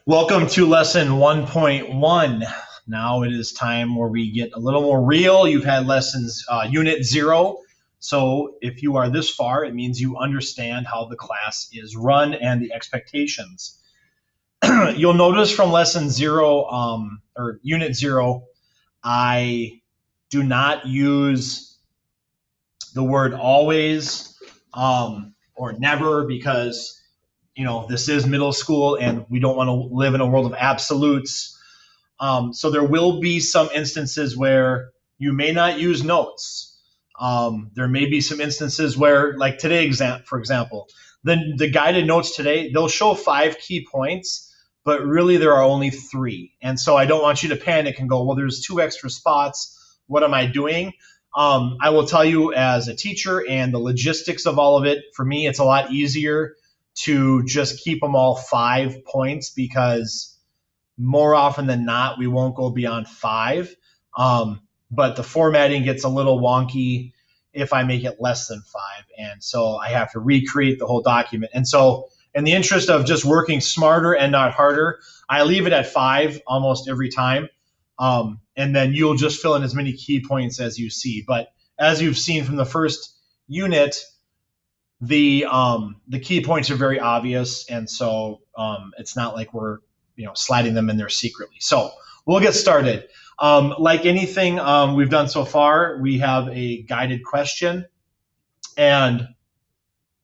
Welcome to lesson 1.1. Now it is time where we get a little more real. You've had lessons unit 0. So if you are this far, it means you understand how the class is run and the expectations. You'll notice from lesson 0 or unit 0, I do not use the word always or never because this is middle school and we don't want to live in a world of absolutes. So there will be some instances where you may not use notes. There may be some instances where, like today, for example, the guided notes today, they'll show 5 key points, but really there are only 3. And so I don't want you to panic and go, well, there's 2 extra spots. What am I doing? I will tell you as a teacher and the logistics of all of it, for me, it's a lot easier to just keep them all 5 points because more often than not, we won't go beyond 5. But the formatting gets a little wonky if I make it less than 5. And so I have to recreate the whole document. And so in the interest of just working smarter and not harder, I leave it at 5 almost every time. And then you'll just fill in as many key points as you see. But as you've seen from the first unit, the key points are very obvious, and so it's not like we're sliding them in there secretly. So we'll get started. Like anything we've done so far, we have a guided question, and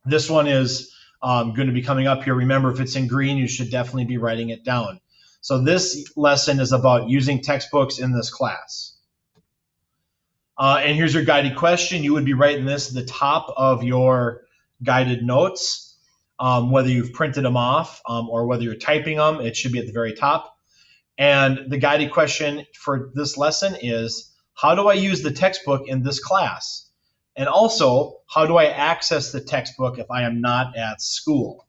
this one is going to be coming up here. Remember, if it's in green, you should definitely be writing it down. So this lesson is about using textbooks in this class. And here's your guided question. You would be writing this at the top of your guided notes, whether you've printed them off or whether you're typing them, it should be at the very top. And the guided question for this lesson is, how do I use the textbook in this class? And also, how do I access the textbook if I am not at school?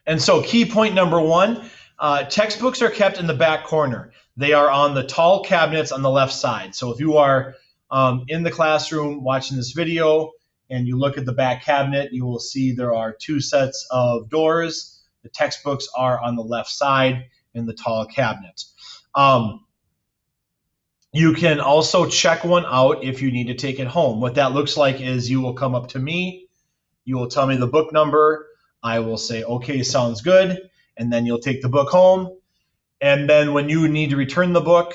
And so key point number 1, textbooks are kept in the back corner. They are on the tall cabinets on the left side. So if you are in the classroom watching this video and you look at the back cabinet, you will see there are 2 sets of doors. The textbooks are on the left side in the tall cabinet. You can also check one out if you need to take it home. What that looks like is you will come up to me, you will tell me the book number, I will say, okay, sounds good, and then you'll take the book home. And then when you need to return the book,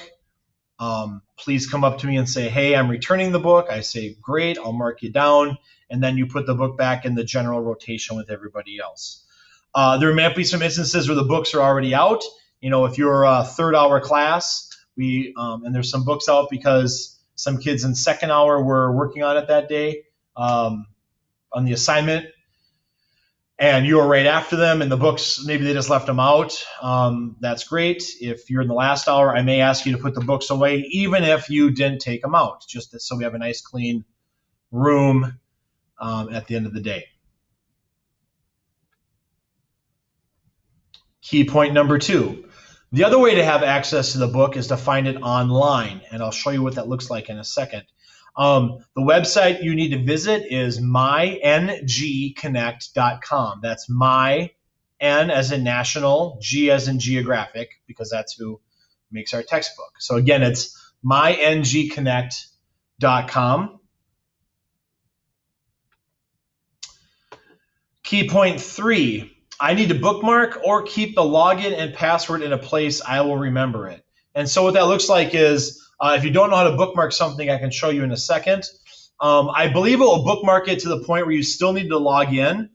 please come up to me and say, hey, I'm returning the book. I say, great, I'll mark you down. And then you put the book back in the general rotation with everybody else. There might be some instances where the books are already out. If you're a 3rd hour class, and there's some books out because some kids in 2nd hour were working on it that day on the assignment. And you were right after them, and the books, maybe they just left them out. That's great. If you're in the last hour, I may ask you to put the books away, even if you didn't take them out, just so we have a nice clean room at the end of the day. Key point number 2. The other way to have access to the book is to find it online, and I'll show you what that looks like in a second. The website you need to visit is mygconnect.com. That's my, N as in national, G as in geographic, because that's who makes our textbook. So again, it's mygconnect.com. Key point 3, I need to bookmark or keep the login and password in a place I will remember it. And so what that looks like is, if you don't know how to bookmark something, I can show you in a second. I believe it will bookmark it to the point where you still need to log in.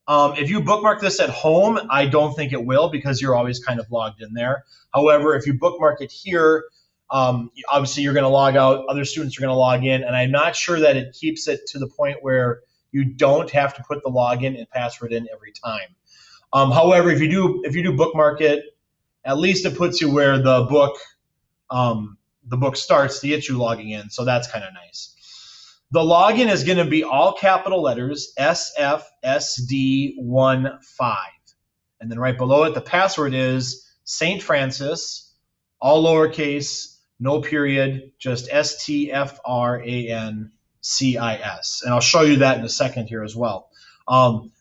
If you bookmark this at home, I don't think it will because you're always kind of logged in there. However, if you bookmark it here, obviously you're going to log out, other students are going to log in, and I'm not sure that it keeps it to the point where you don't have to put the login and password in every time. However, if you do bookmark it, at least it puts you where the book starts to get you logging in, so that's kind of nice. The login is going to be all capital letters, SFSD15. And then right below it, the password is St. Francis, all lowercase, no period, just STFRANCIS. And I'll show you that in a second here as well.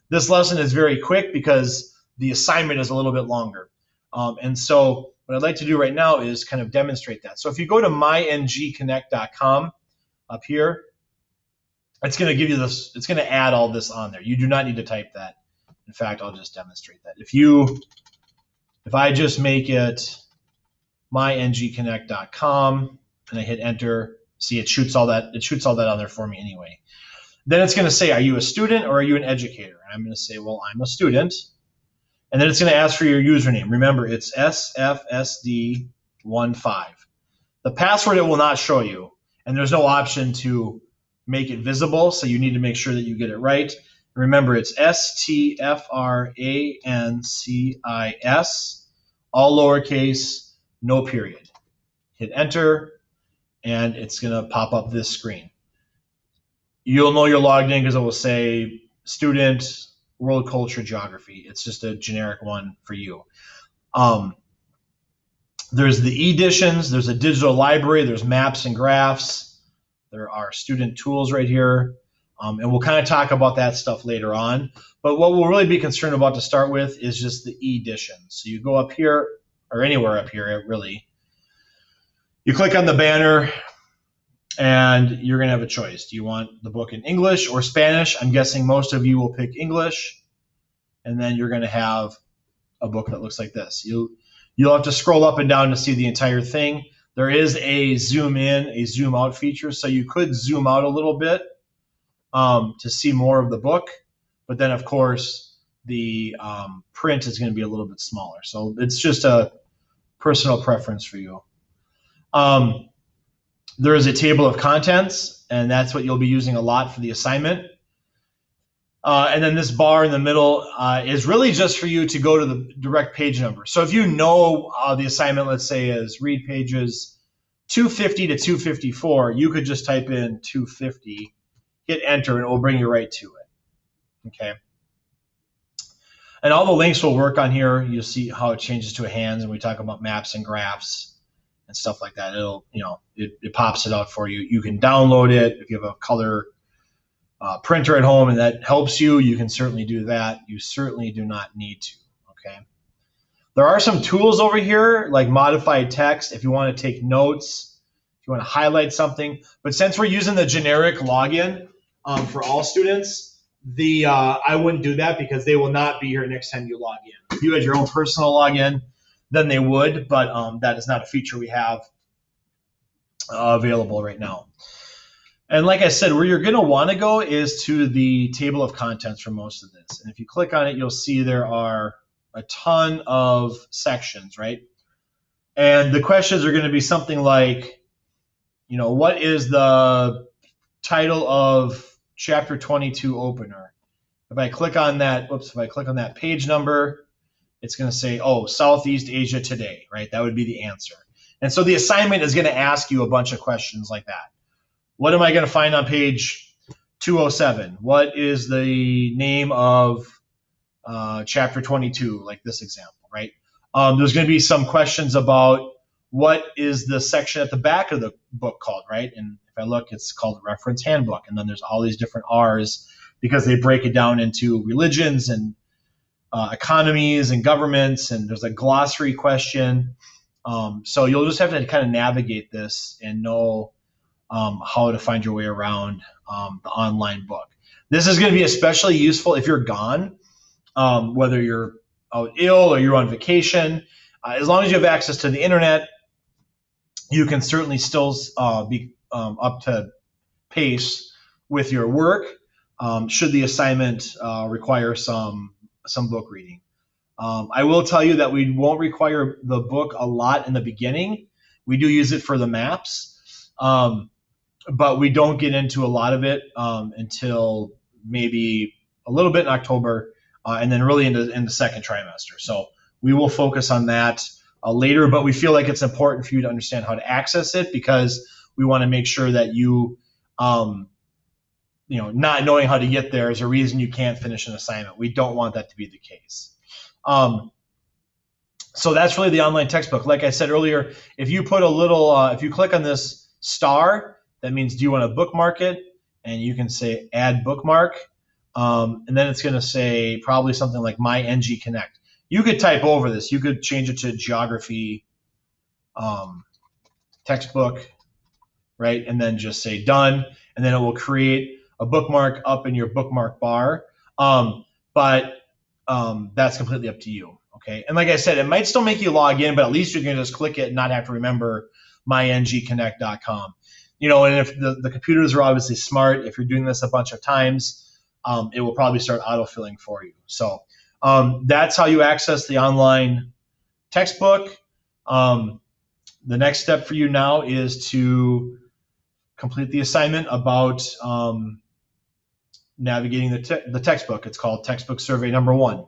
This lesson is very quick because the assignment is a little bit longer. And so what I'd like to do right now is kind of demonstrate that. So if you go to myngconnect.com up here, it's going to give you this, it's going to add all this on there. You do not need to type that. In fact, I'll just demonstrate that. If I just make it myngconnect.com and I hit enter, see it shoots all that on there for me anyway. Then it's going to say, are you a student or are you an educator? And I'm going to say, well, I'm a student. And then it's going to ask for your username. Remember, it's SFSD15. The password it will not show you, and there's no option to make it visible, so you need to make sure that you get it right. Remember, it's STFRANCIS, all lowercase, no period. Hit enter, and it's going to pop up this screen. You'll know you're logged in because it will say student, world culture, geography. It's just a generic one for you. There's the e-editions, there's a digital library, there's maps and graphs, there are student tools right here, and we'll kind of talk about that stuff later on. But what we'll really be concerned about to start with is just the e-editions. So you go up here, or anywhere up here, really. You click on the banner, and you're going to have a choice. Do you want the book in English or Spanish? I'm guessing most of you will pick English. And then you're going to have a book that looks like this. You'll have to scroll up and down to see the entire thing. There is a zoom in, a zoom out feature, so you could zoom out a little bit to see more of the book. But then, of course, the print is going to be a little bit smaller. So it's just a personal preference for you. There is a table of contents, and that's what you'll be using a lot for the assignment. And then this bar in the middle is really just for you to go to the direct page number. So if you know the assignment, let's say, is read pages 250 to 254, you could just type in 250, hit enter, and it will bring you right to it. Okay. And all the links will work on here. You'll see how it changes to a hands, and we talk about maps and graphs and stuff like that. It'll, it pops it out for you. You can download it if you have a color printer at home and that helps you. You can certainly do that. You certainly do not need to. Okay. There are some tools over here like modified text if you want to take notes, if you want to highlight something. But since we're using the generic login for all students, I wouldn't do that because they will not be here next time you log in. If you had your own personal login, then they would, but that is not a feature we have available right now. And like I said, where you're going to want to go is to the table of contents for most of this. And if you click on it, you'll see there are a ton of sections, right? And the questions are going to be something like, what is the title of chapter 22 opener? If I click on that, if I click on that page number, it's going to say, oh, Southeast Asia Today, right? That would be the answer. And so the assignment is going to ask you a bunch of questions like that. What am I going to find on page 207? What is the name of chapter 22, like this example, right? There's going to be some questions about what is the section at the back of the book called, right? And if I look, it's called Reference Handbook. And then there's all these different R's because they break it down into religions and economies and governments, and there's a glossary question. So you'll just have to kind of navigate this and know how to find your way around the online book. This is going to be especially useful if you're gone, whether you're out ill or you're on vacation. As long as you have access to the internet, you can certainly still be up to pace with your work should the assignment require some book reading. I will tell you that we won't require the book a lot in the beginning. We do use it for the maps, but we don't get into a lot of it until maybe a little bit in October, and then really in the second trimester. So we will focus on that later, but we feel like it's important for you to understand how to access it because we want to make sure that you, not knowing how to get there is a reason you can't finish an assignment. We don't want that to be the case. So that's really the online textbook. Like I said earlier, if you put a little, if you click on this star, that means do you want to bookmark it? And you can say add bookmark. And then it's going to say probably something like My NG Connect. you could type over this. You could change it to geography textbook, right? And then just say done, and then it will create a bookmark up in your bookmark bar. But that's completely up to you. Okay. And like I said, it might still make you log in, but at least you can just click it and not have to remember myngconnect.com. And if the computers are obviously smart, if you're doing this a bunch of times, it will probably start autofilling for you. So that's how you access the online textbook. The next step for you now is to complete the assignment about navigating the textbook. It's called textbook survey number 1.